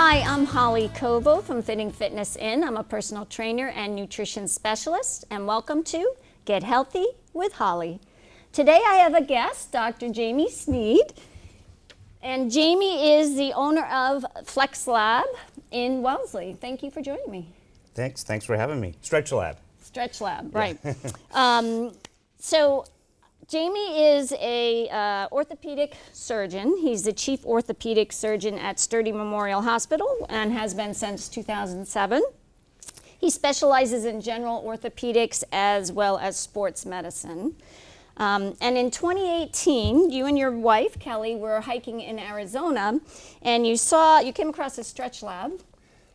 Hi, I'm Holly Kovo from Fitting Fitness In. I'm a personal trainer and nutrition specialist, and welcome to Get Healthy with Holly. Today I have a guest, Dr. Jamie Snead, and Jamie is the owner of StretchLab in Wellesley. Thank you for joining me. Thanks for having me. StretchLab. StretchLab, right. So Jamie is a orthopedic surgeon. He's the chief orthopedic surgeon at Sturdy Memorial Hospital and has been since 2007. He specializes in general orthopedics as well as sports medicine. And in 2018, you and your wife, Kelly, were hiking in Arizona, and you came across a StretchLab.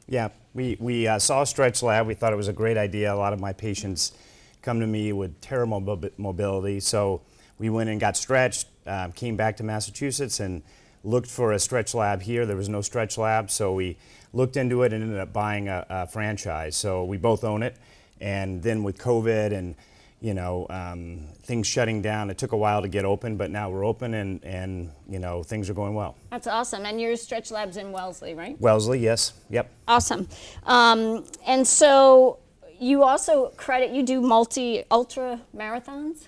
Yeah, we saw StretchLab. We thought it was a great idea. A lot of my patients come to me with terrible mobility, so we went and got stretched, came back to Massachusetts and looked for a StretchLab here. There was no StretchLab, so we looked into it and ended up buying a franchise. So we both own it, and then with COVID and things shutting down, it took a while to get open, but now we're open and things are going well. That's awesome. And your StretchLab's in Wellesley, right? Wellesley, yes. Yep. Awesome. And so you also you do ultra marathons?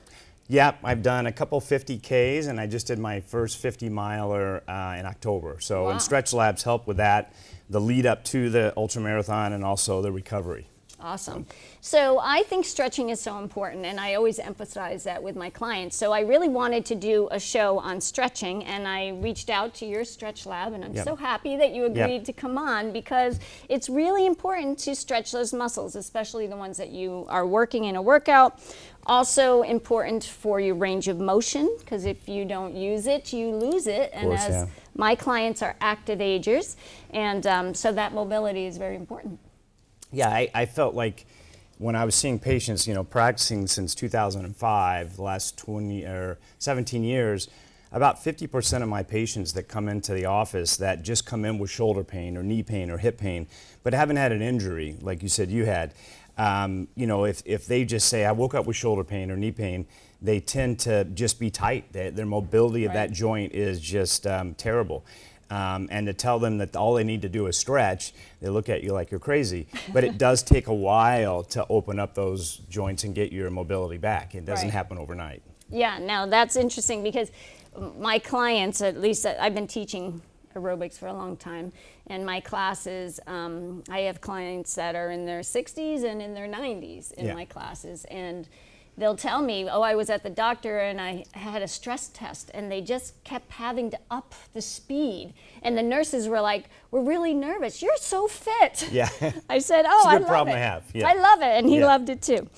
Yep, I've done a couple 50Ks, and I just did my first 50 miler in October. So, wow. And StretchLabs help with that, the lead up to the ultra marathon and also the recovery. Awesome. So I think stretching is so important, and I always emphasize that with my clients. So I really wanted to do a show on stretching, and I reached out to your StretchLab, and I'm so happy that you agreed to come on, because it's really important to stretch those muscles, especially the ones that you are working in a workout. Also important for your range of motion, because if you don't use it, you lose it. And as my clients are active agers, and so that mobility is very important. Yeah, I felt like when I was seeing patients, practicing since 2005, the last 20 or 17 years, about 50% of my patients that come into the office that just come in with shoulder pain or knee pain or hip pain, but haven't had an injury, like you said you had, if they just say, I woke up with shoulder pain or knee pain, they tend to just be tight. Their mobility of that joint is just terrible. And to tell them that all they need to do is stretch, they look at you like you're crazy. But it does take a while to open up those joints and get your mobility back. It doesn't happen overnight. Yeah, now that's interesting, because my clients, at least I've been teaching aerobics for a long time, and my classes, I have clients that are in their 60s and in their 90s in my classes. And they'll tell me, oh, I was at the doctor and I had a stress test, and they just kept having to up the speed. And the nurses were like, we're really nervous. You're so fit. Yeah. I said, oh, I love it. It's a good problem to have. Yeah. I love it, and he loved it too.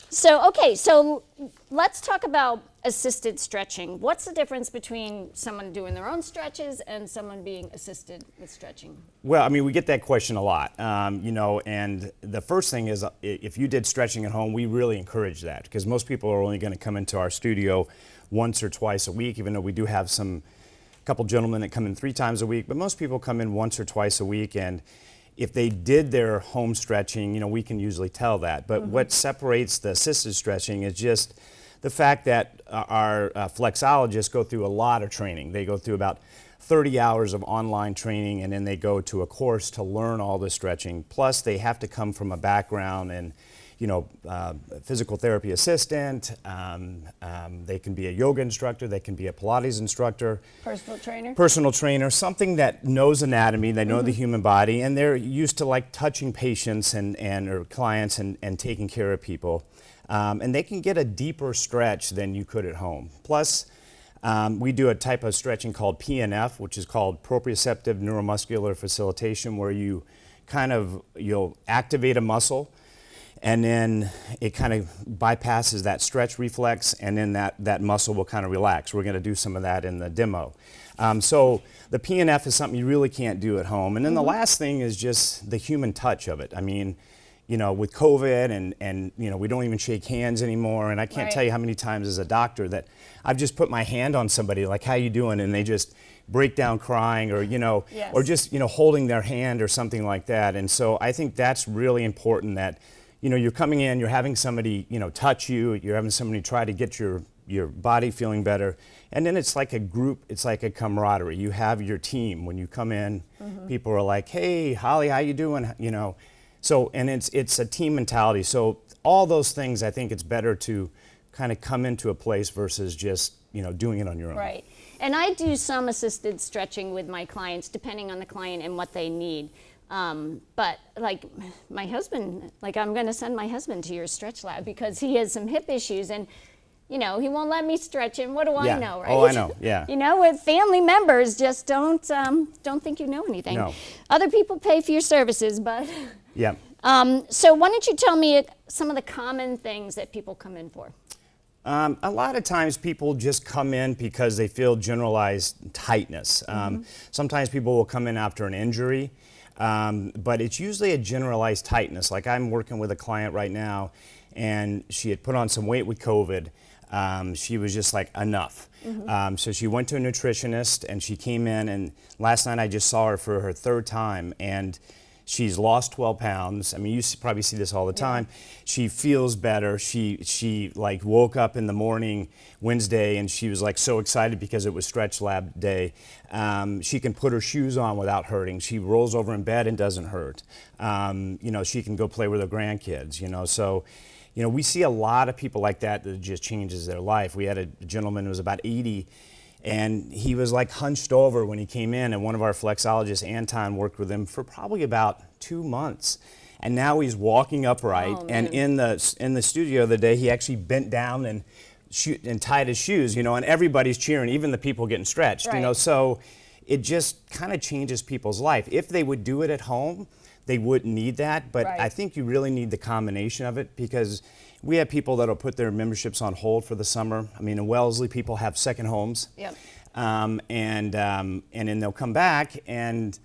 So, okay, so let's talk about assisted stretching. What's the difference between someone doing their own stretches and someone being assisted with stretching? Well, I mean, we get that question a lot, and the first thing is, if you did stretching at home, we really encourage that, because most people are only going to come into our studio once or twice a week, even though we do have a couple gentlemen that come in 3 times a week, but most people come in once or twice a week. And if they did their home stretching, we can usually tell that. But what separates the assisted stretching is just the fact that our flexologists go through a lot of training. They go through about 30 hours of online training, and then they go to a course to learn all the stretching. Plus, they have to come from a background in, physical therapy assistant. They can be a yoga instructor. They can be a Pilates instructor. Personal trainer? Personal trainer, something that knows anatomy, they know the human body, and they're used to touching patients or clients and taking care of people. And they can get a deeper stretch than you could at home. Plus, we do a type of stretching called PNF, which is called proprioceptive neuromuscular facilitation, where you'll activate a muscle, and then it kind of bypasses that stretch reflex, and then that muscle will kind of relax. We're going to do some of that in the demo. So the PNF is something you really can't do at home. And then the last thing is just the human touch of it. I mean, with COVID and we don't even shake hands anymore, and I can't tell you how many times as a doctor that I've just put my hand on somebody, like, how you doing? And they just break down crying, or or just holding their hand or something like that. And so I think that's really important, that you're coming in, you're having somebody touch you, you're having somebody try to get your your body feeling better. And then it's like a group, it's like a camaraderie. You have your team. When you come in, people are like, hey, Holly, how you doing? You know, so, and it's a team mentality. So all those things, I think it's better to kind of come into a place versus just, you know, doing it on your own. Right. And I do some assisted stretching with my clients, depending on the client and what they need. But like my husband, like I'm going to send my husband to your stretch lab because he has some hip issues and, you know, he won't let me stretch and what do I know, right? Oh, I know, yeah. You know, with family members, just don't think you know anything. No. Other people pay for your services, but. Yeah. So why don't you tell me some of the common things that people come in for? A lot of times people just come in because they feel generalized tightness. Sometimes people will come in after an injury, but it's usually a generalized tightness. Like I'm working with a client right now, and she had put on some weight with COVID. She was just like, enough. So she went to a nutritionist, and she came in, and last night I just saw her for her third time, and she's lost 12 pounds. I mean, you probably see this all the time. She feels better. She like woke up in the morning Wednesday and she was like so excited because it was Stretch Lab day. She can put her shoes on without hurting. She rolls over in bed and doesn't hurt. You know, she can go play with her grandkids, you know, so. You know, we see a lot of people like that that just changes their life. We had a gentleman who was about 80, and he was like hunched over when he came in, and one of our flexologists, Anton, worked with him for probably about 2 months. And now he's walking upright, and in the studio the day he actually bent down and tied his shoes, you know, and everybody's cheering, even the people getting stretched, you know, so it just kind of changes people's life. If they would do it at home, they wouldn't need that, but I think you really need the combination of it because we have people that'll put their memberships on hold for the summer. I mean, in Wellesley, people have second homes, and then they'll come back, and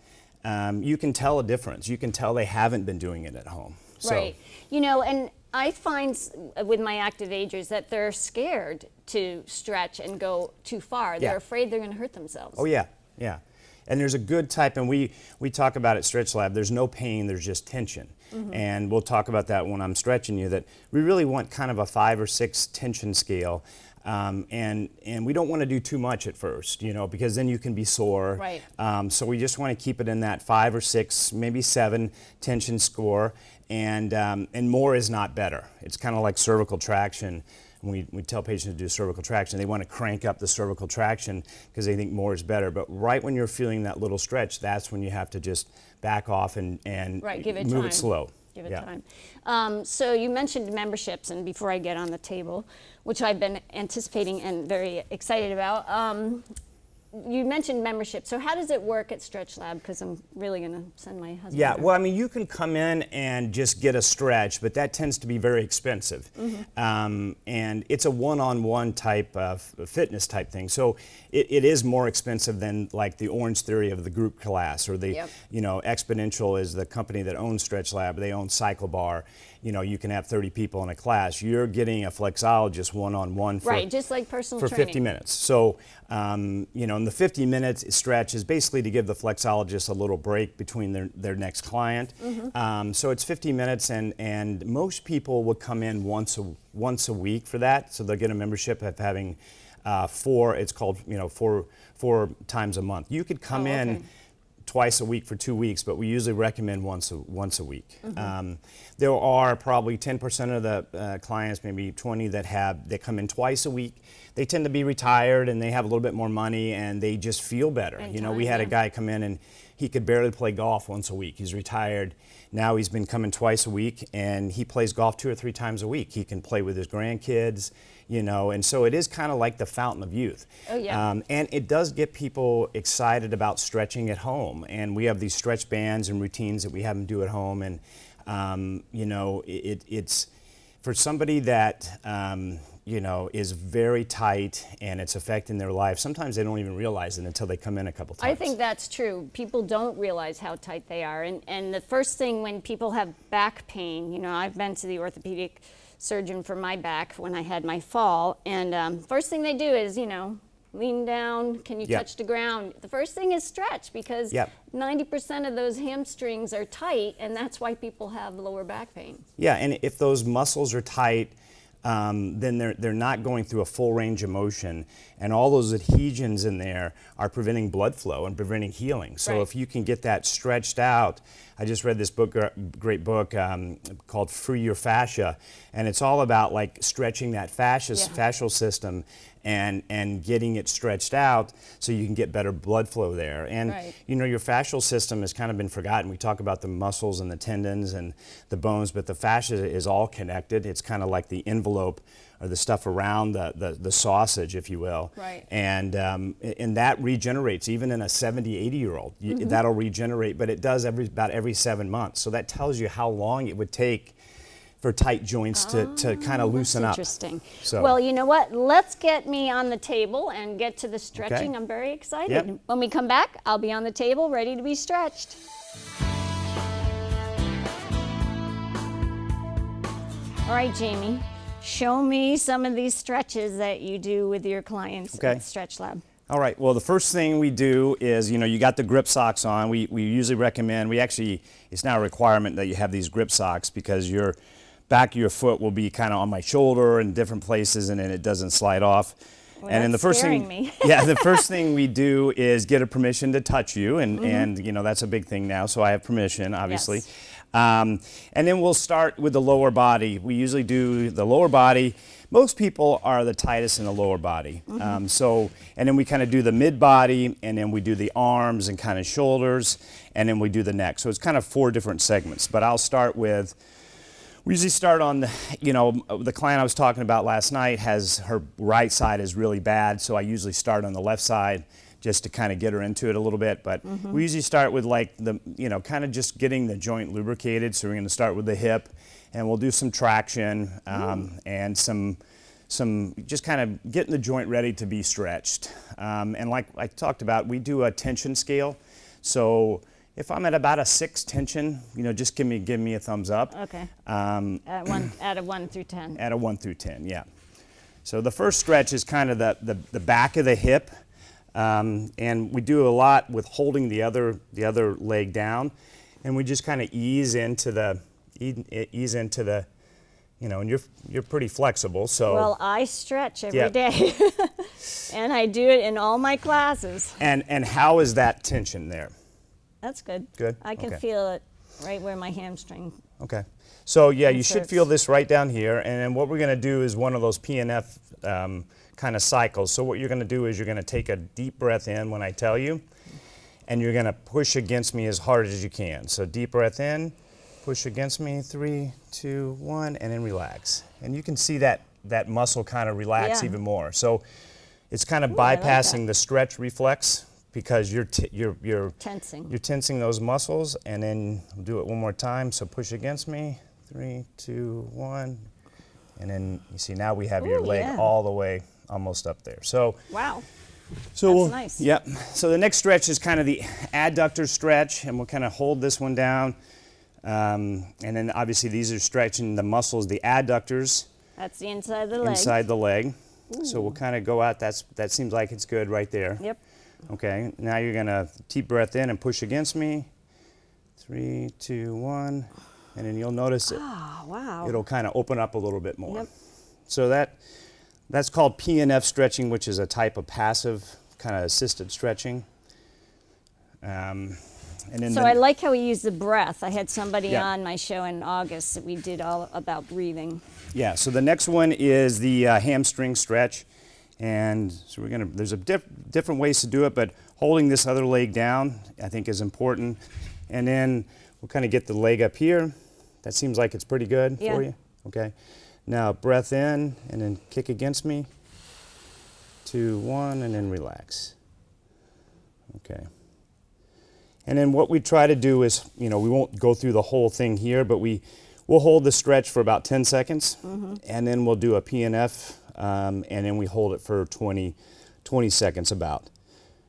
you can tell a difference. You can tell they haven't been doing it at home. Right. You know, and I find with my active agers that they're scared to stretch and go too far. They're afraid they're going to hurt themselves. Oh yeah, yeah. And there's a good type, and we talk about at Stretch Lab, there's no pain, there's just tension. And we'll talk about that when I'm stretching you, that we really want kind of a 5 or 6 tension scale. And we don't want to do too much at first, you know, because then you can be sore. Right. So we just want to keep it in that 5 or 6, maybe 7 tension score, and more is not better. It's kind of like cervical traction. When we tell patients to do cervical traction, they want to crank up the cervical traction because they think more is better. But right when you're feeling that little stretch, that's when you have to just back off and give it move time. it slow. Give it time. So you mentioned memberships, and before I get on the table, which I've been anticipating and very excited about, you mentioned membership. So how does it work at Stretch Lab? Because I'm really going to send my husband. Yeah, there. well, I mean, you can come in and just get a stretch, but that tends to be very expensive. And it's a one-on-one type of fitness type thing. So it is more expensive than like the Orange Theory of the group class, or the, you know, Exponential is the company that owns Stretch Lab. They own Cycle Bar. You know, you can have 30 people in a class. You're getting a flexologist one-on-one for, just like personal for training. 50 minutes. So, you know, and the 50-minute stretch is basically to give the flexologist a little break between their next client. So it's 50 minutes, and most people would come in once a week for that. So they'll get a membership of having 4. It's called, you know, four times a month. You could come in twice a week for 2 weeks, but we usually recommend once a week. There are probably 10% of the clients, maybe 20, that come in twice a week. They tend to be retired and they have a little bit more money and they just feel better. You know, we had a guy come in and he could barely play golf once a week. He's retired. Now he's been coming twice a week and he plays golf 2 or 3 times a week. He can play with his grandkids, you know, and so it is kind of like the fountain of youth. And it does get people excited about stretching at home. And we have these stretch bands and routines that we have them do at home. And, you know, it's for somebody that, you know, is very tight and it's affecting their life. Sometimes they don't even realize it until they come in a couple times. I think that's true. People don't realize how tight they are. And the first thing when people have back pain, you know, I've been to the orthopedic surgeon for my back when I had my fall. And first thing they do is, you know, lean down, can you touch the ground? The first thing is stretch because 90% of those hamstrings are tight and that's why people have lower back pain. Yeah, and if those muscles are tight, then they're not going through a full range of motion, and all those adhesions in there are preventing blood flow and preventing healing. So if you can get that stretched out, I just read this book, great book called Free Your Fascia, and it's all about like stretching that fascial system and getting it stretched out so you can get better blood flow there. And you know, your fascial system has kind of been forgotten. We talk about the muscles and the tendons and the bones, but the fascia is all connected. It's kind of like the envelope or the stuff around the sausage, if you will. And that regenerates even in a 70, 80-year-old. That'll regenerate, but it does about every 7 months. So that tells you how long it would take for tight joints to kind of loosen up. Interesting. So. Well, you know what? Let's get me on the table and get to the stretching. Okay. I'm very excited. When we come back, I'll be on the table ready to be stretched. All right, Jamie, show me some of these stretches that you do with your clients at StretchLab. All right, well, the first thing we do is, you know, you got the grip socks on. We usually recommend, it's now a requirement that you have these grip socks because your back of your foot will be kind of on my shoulder in different places, and then it doesn't slide off. Well, and then the first thing, the first thing we do is get a permission to touch you, and you know, that's a big thing now, so I have permission, obviously. And then we'll start with the lower body. We usually do the lower body. Most people are the tightest in the lower body. And then we kind of do the mid body, and then we do the arms and kind of shoulders, and then we do the neck. So it's kind of 4 different segments, but I'll start with, we usually start on the, you know, the client I was talking about last night has, her right side is really bad, so I usually start on the left side just to kind of get her into it a little bit. But we usually start with like the, you know, kind of just getting the joint lubricated. So we're going to start with the hip, and we'll do some traction and some just kind of getting the joint ready to be stretched. And like I talked about, we do a tension scale. So if I'm at about a 6 tension, you know, just give me a thumbs up. Okay. At a 1 through 10. At a 1 through 10, yeah. So the first stretch is kind of the back of the hip, and we do a lot with holding the other leg down, and we just kind of ease into the, you know, and you're pretty flexible. So well, I stretch every day, and I do it in all my classes. And how is that tension there? That's good. Good. I can feel it right where my hamstring. Okay. So yeah, you should feel this right down here, and then what we're going to do is one of those PNF kind of cycles. So what you're going to do is you're going to take a deep breath in when I tell you, and you're going to push against me as hard as you can. So deep breath in, push against me, 3, 2, 1, and then relax. And you can see that muscle kind of relax even more. So it's kind of bypassing the stretch reflex, because you're tensing. You're tensing those muscles, and then we'll do it one more time. So push against me, 3, 2, 1, and then you see now we have your leg all the way almost up there. So wow. So that's nice. Yep. So the next stretch is kind of the adductor stretch, and we'll kind of hold this one down, and then obviously these are stretching the muscles, the adductors. That's the inside of the leg. Inside the leg. So we'll kind of go out. That seems like it's good right there. Yep. Okay, now you're going to deep breath in and push against me. 3, 2, 1, and then you'll notice it. Oh, wow. It'll kind of open up a little bit more. Yep. So that's called PNF stretching, which is a type of passive kind of assisted stretching. And then so I like how we use the breath. I had somebody on my show in August that we did all about breathing. Yeah, so the next one is the hamstring stretch. And so there's different ways to do it, but holding this other leg down, I think, is important. And then we'll kind of get the leg up here. That seems like it's pretty good for you. Okay. Now breath in, and then kick against me. 2, 1, and then relax. Okay. And then what we try to do is, you know, we won't go through the whole thing here, but we'll hold the stretch for about 10 seconds, and then we'll do a PNF. And then we hold it for 20 seconds about.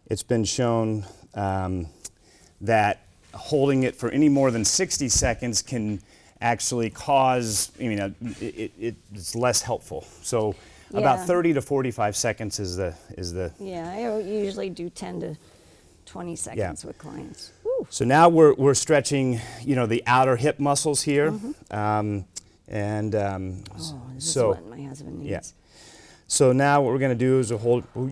It's been shown that holding it for any more than 60 seconds can actually cause, it's less helpful. So about 30 to 45 seconds is the. Yeah, I usually do 10 to 20 seconds with clients. Woo. So now we're stretching, the outer hip muscles here. And This so, is what my husband needs. yeah. So now what we're going to do is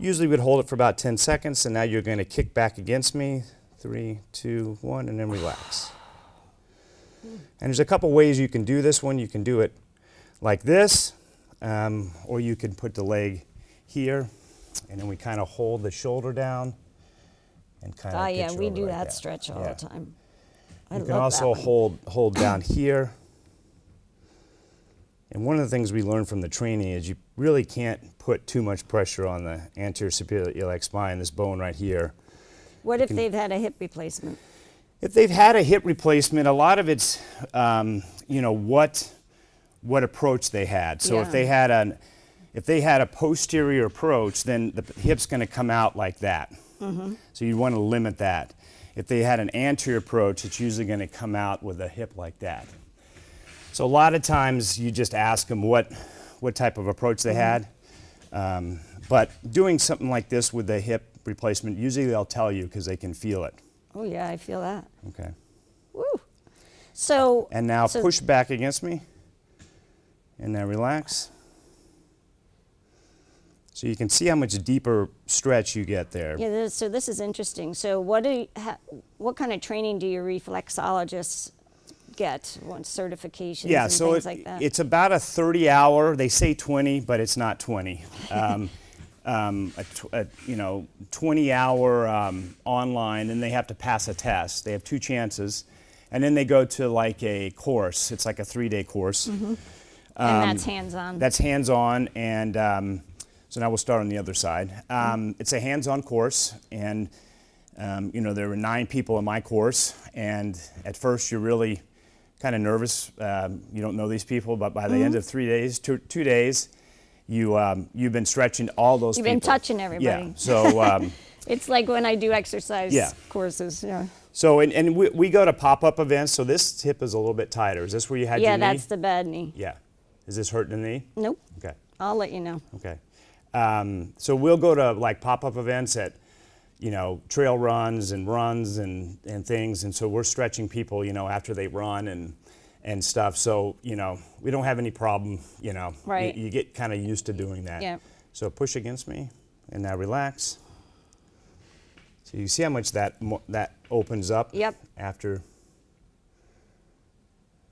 usually we'd hold it for about 10 seconds, and now you're going to kick back against me. 3, 2, 1, and then relax. And there's a couple ways you can do this one. You can do it like this, or you can put the leg here, and then we kind of hold the shoulder down and kind of Oh yeah, get you we over do like that stretch all the time. I You can love also that one. hold down here. And one of the things we learned from the training is you really can't put too much pressure on the anterior superior iliac spine, this bone right here. What if they've had a hip replacement? If they've had a hip replacement, a lot of it's, you know, what approach they had. So if Yeah. they had a posterior approach, then the hip's going to come out like that. So you want to limit that. If they had an anterior approach, it's usually going to come out with a hip like that. So a lot of times you just ask them what type of approach they had. But doing something like this with the hip replacement, usually they'll tell you because they can feel it. Oh yeah, I feel that. Okay. Woo. So. And now so push back against me. And now relax. So you can see how much deeper stretch you get there. Yeah. So this is interesting. So what kind of training do your reflexologists get? What certifications Yeah, and so things like that? it's about a 30-hour. They say 20, but it's not 20. You know, 20-hour online, and they have to pass a test. They have 2 chances, and then they go to like a course. It's like a 3-day course. And that's hands-on. That's hands-on, and so now we'll start on the other side. It's a hands-on course, and you know, there were 9 people in my course, and at first you're really kind of nervous. You don't know these people, but by the end of 3 days, 2 days, you've been stretching all those people. You've been touching everybody. Yeah. So It's like when I do exercise Yeah. courses. Yeah. so and we go to pop-up events. So this hip is a little bit tighter. Is this where you had Yeah, your knee? that's the bad knee. Yeah. Is this hurting the knee? Nope. Okay. I'll let you know. Okay. So we'll go to like pop-up events at, you know, trail runs and things, and so we're stretching people, you know, after they run and stuff. So, you know, we don't have any problem, you know. Right. You get kind of used to doing that. Yeah. So push against me, and now relax. So you see how much that opens up. Yep. After.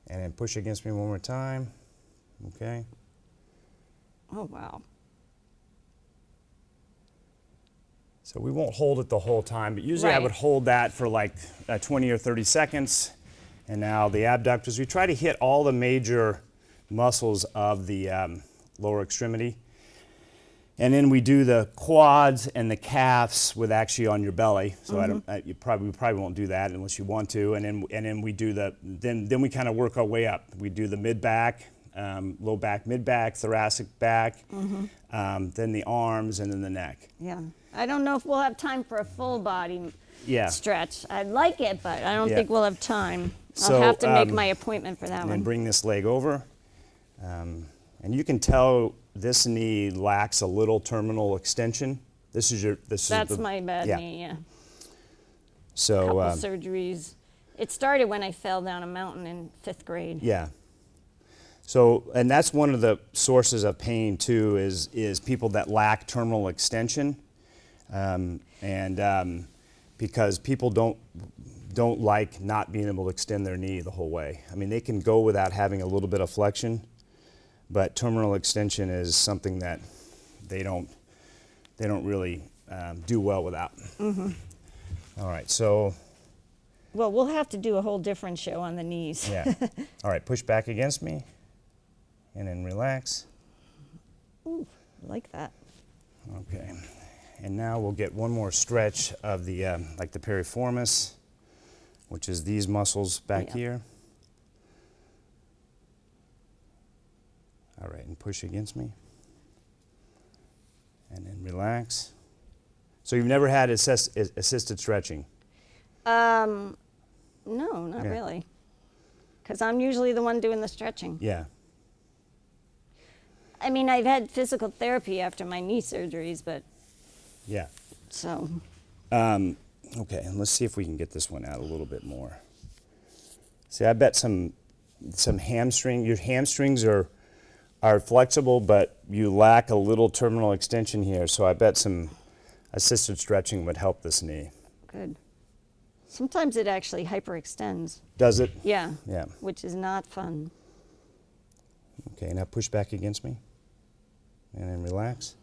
And then push against me one more time. Okay. Oh wow. So we won't hold it the whole time, but usually I Right. would hold that for like 20 or 30 seconds. And now the abductors, we try to hit all the major muscles of the lower extremity. And then we do the quads and the calves with actually on your belly. So we probably won't do that unless you want to. And then we do then we kind of work our way up. We do the mid back, low back, mid back, thoracic back, then the arms, and then the neck. Yeah. I don't know if we'll have time for a full body Yeah. stretch. I'd like it, but I don't Yeah. think we'll have time. So, I'll have to make my appointment for that And one. then bring this leg over. And you can tell this knee lacks a little terminal extension. This That's is my bad yeah. knee, yeah. So Couple surgeries. It started when I fell down a mountain in 5th grade. yeah. So, and that's one of the sources of pain too, is people that lack terminal extension, because people don't like not being able to extend their knee the whole way. I mean, they can go without having a little bit of flexion, but terminal extension is something that they don't really do well without. All right, so Well, we'll have to do a whole different show on the knees. yeah. All right, push back against me, and then relax. Ooh, I like that. Okay, and now we'll get one more stretch of the like the piriformis, which is these muscles back Yeah. here. All right, and push against me, and then relax. So you've never had assisted stretching? No, not Yeah. really. Because I'm usually the one doing the stretching. Yeah. I mean, I've had physical therapy after my knee surgeries, but Yeah. so. Okay, and let's see if we can get this one out a little bit more. See, I bet some some hamstring. Your hamstrings are flexible, but you lack a little terminal extension here. So I bet some assisted stretching would help this knee. Good. Sometimes it actually hyperextends. Does it? Yeah. Yeah. Which is not fun. Okay, now push back against me. And then relax.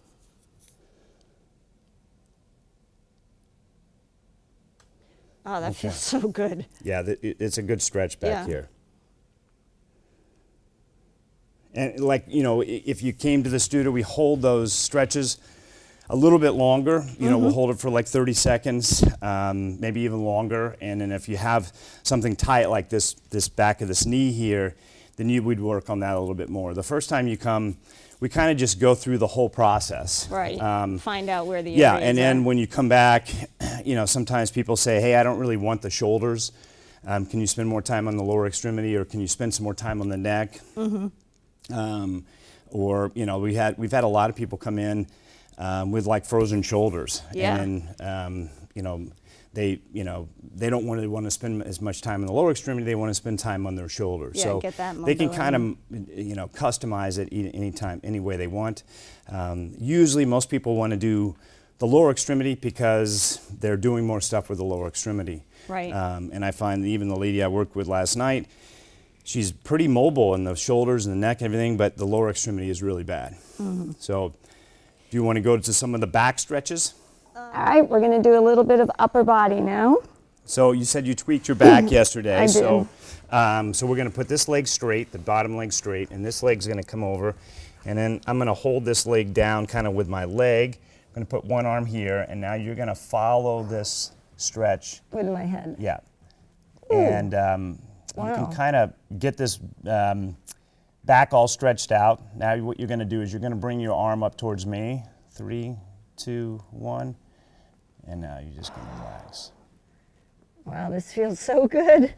Oh, that feels so good. Yeah, it's a good stretch back here. And like, you know, if you came to the studio, we hold those stretches a little bit longer. You know, we'll hold it for like 30 seconds, maybe even longer. And then if you have something tight like this back of this knee here, then we'd work on that a little bit more. The first time you come, we kind of just go through the whole process. Right. Find out where the yeah, areas and then are. when you come back, you know, sometimes people say, hey, I don't really want the shoulders. Can you spend more time on the lower extremity, or can you spend some more time on the neck? Or, you know, we've had a lot of people come in with like frozen shoulders. Yeah. And, you know, they don't really want to spend as much time on the lower extremity. They want to spend time on their shoulders. Yeah, so get that they can mobility. kind of, you know, customize it anytime, any way they want. Usually most people want to do the lower extremity because they're doing more stuff with the lower extremity. Right. And I find that even the lady I worked with last night, she's pretty mobile in the shoulders and the neck and everything, but the lower extremity is really bad. So do you want to go to some of the back stretches? All right, we're going to do a little bit of upper body now. So you said you tweaked your back yesterday. I did. So we're going to put this leg straight, the bottom leg straight, and this leg's going to come over. And then I'm going to hold this leg down kind of with my leg. I'm going to put one arm here, and now you're going to follow this stretch. With my head. Yeah. And you can kind of get this back all stretched out. Now what you're going to do is you're going to bring your arm up towards me. 3, 2, 1. And now you're just going to relax. Wow, this feels so good.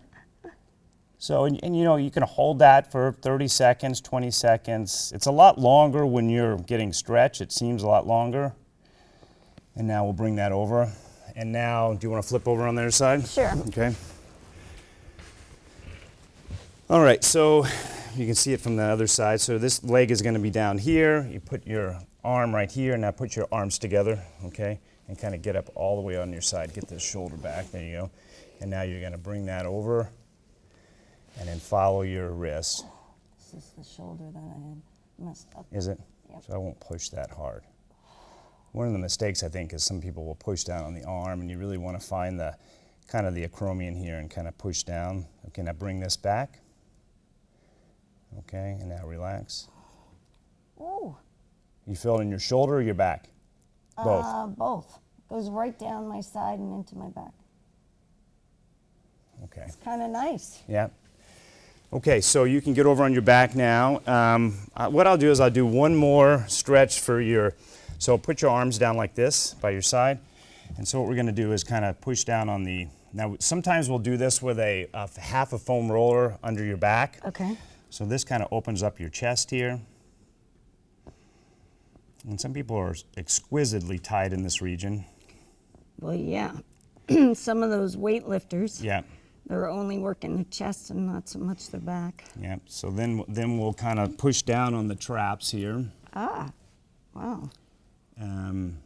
So, and you know, you can hold that for 30 seconds, 20 seconds. It's a lot longer when you're getting stretch. It seems a lot longer. And now we'll bring that over. And now, do you want to flip over on the other side? Sure. Okay. All right, so you can see it from the other side. So this leg is going to be down here. You put your arm right here. Now put your arms together, okay? And kind of get up all the way on your side. Get this shoulder back. There you go. And now you're going to bring that over and then follow your wrist. This is the shoulder that I had messed up. Is it? Yep. So I won't push that hard. One of the mistakes I think is some people will push down on the arm, and you really want to find the kind of the acromion here and kind of push down. Okay, now bring this back. Okay, and now relax. Ooh. You feel it in your shoulder or your back? Both. Both. Goes right down my side and into my back. Okay. Kind of nice. Yeah. Okay, so you can get over on your back now. What I'll do is I'll do one more stretch for your, so put your arms down like this by your side. And so what we're gonna do is kind of push down on the, now sometimes we'll do this with a half a foam roller under your back. Okay. So this kind of opens up your chest here. And some people are exquisitely tight in this region. Well, yeah. Some of those weightlifters, Yeah. they're only working the chest and not so much their back. Yeah, so then we'll kind of push down on the traps here. Ah, wow. And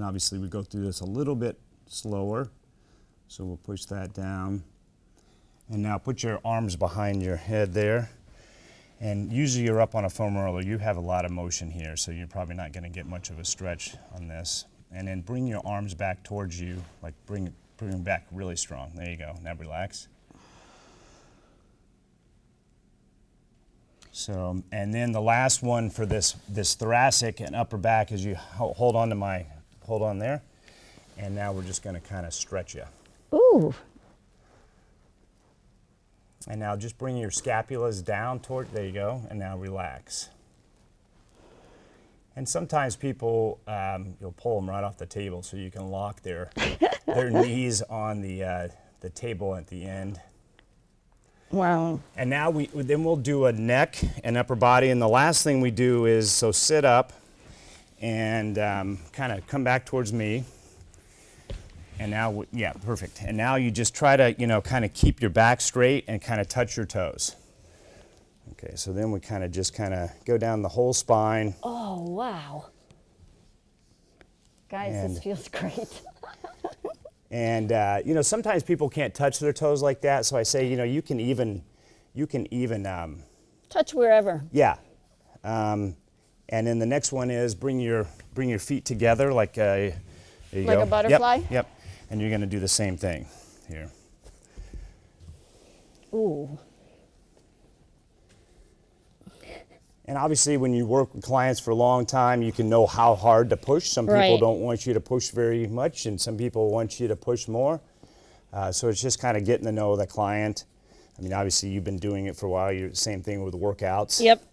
obviously we go through this a little bit slower. So we'll push that down. And now put your arms behind your head there. And usually you're up on a foam roller. You have a lot of motion here, so you're probably not going to get much of a stretch on this. And then bring your arms back towards you, like bring them back really strong. There you go. Now relax. So, and then the last one for this thoracic and upper back is you hold on there. And now we're just going to kind of stretch you. Ooh. And now just bring your scapulas down toward, there you go, and now relax. And sometimes people, you'll pull them right off the table so you can lock their knees on the table at the end. Wow. And now then we'll do a neck and upper body, and the last thing we do is, so sit up and kind of come back towards me. And now, yeah, perfect. And now you just try to, you know, kind of keep your back straight and kind of touch your toes. Okay, so then we kind of go down the whole spine. Oh, wow. Guys, this feels great. And, you know, sometimes people can't touch their toes like that, so I say, you know, you can even touch wherever. Yeah. And then the next one is bring your feet together like a, there you like go. A butterfly? Yep, yep. And you're going to do the same thing here. Ooh. And obviously when you work with clients for a long time, you can know how hard to push. Some people Right. don't want you to push very much, and some people want you to push more. So it's just kind of getting to know the client. I mean, obviously you've been doing it for a while. You're the same thing with workouts. Yep.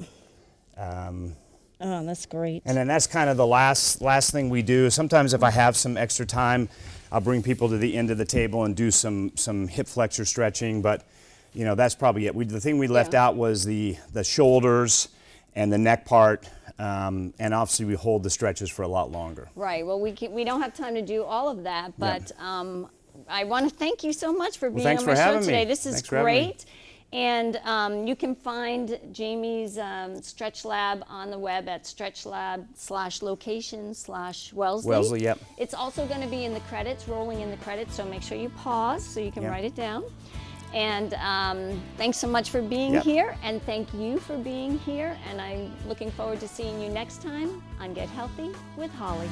Oh, that's great. And then that's kind of the last thing we do. Sometimes if I have some extra time, I'll bring people to the end of the table and do some hip flexor stretching. But you know, that's probably it. The thing we left out was the shoulders and the neck part. And obviously we hold the stretches for a lot longer. Right. Well, we don't have time to do all of that, but I want to thank you so much for being on my show today. This is great. And you can find Jamie's Stretch Lab on the web at stretchlab/location/Wellesley. Wellesley, yep. It's also going to be in the credits, rolling in the credits, so make sure you pause so you can write it down. And thanks so much for being here, and thank you for being here. And I'm looking forward to seeing you next time on Get Healthy with Holly.